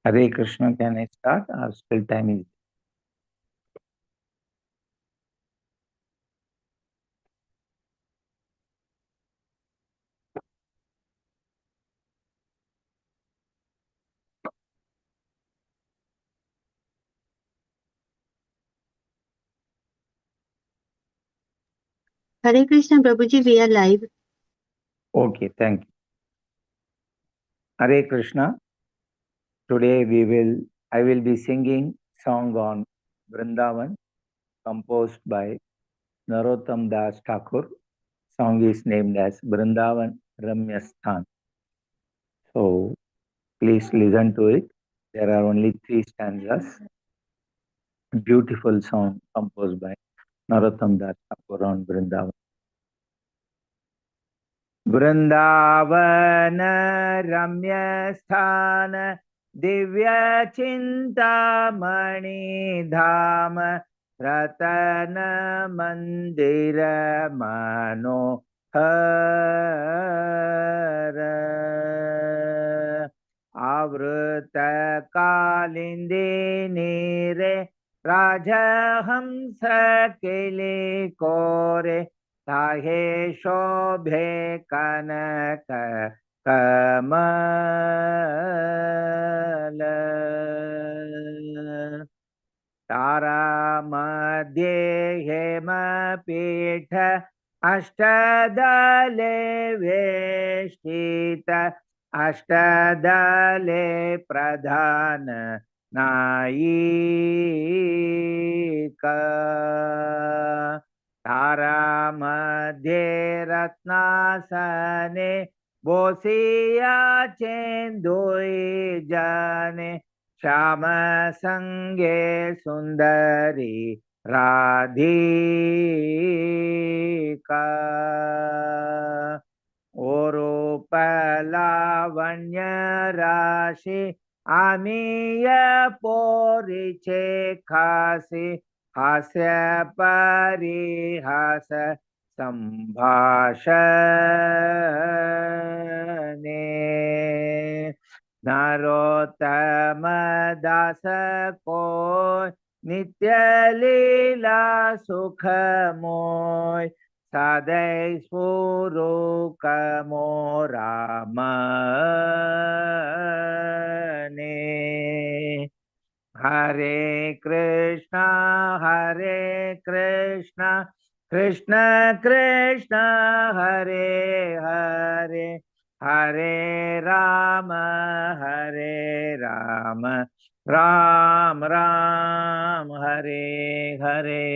Hare Krishna, can I start or still time is? Hare Krishna, Prabhuji, we are live. Okay, thank you. Hare Krishna. Today I will be singing song on Vrindavan composed by Narottam Das Thakur. Song is named as Vrindavan Ramya Sthan. So please listen to it. There are only 3 stanzas. Beautiful song composed by Narottam Das Thakur on Vrindavan. Vrindavan रम्य स्थान दिव्य चिंतामणि धाम रतन मंदिर मनोहर आवृत कालिंदी नीरे राजहंस केले कोरे ताहे शोभे कनक कमल तारा मध्ये हेम पीठ अष्टदले वेष्टित अष्टदले प्रधान नायिका तारा मध्ये रत्नासने बोसिया चेंदुई जाने श्याम संगे सुंदरी राधिका ओरूप लावण्य राशि आमीय पोरिचे खासी हास्य परिहास संभाषणे नरोत्तम दास को नित्य लीला सुख मोय सदै स्फुरो कमो रामने हरे कृष्णा कृष्ण कृष्ण हरे हरे हरे राम राम राम हरे हरे।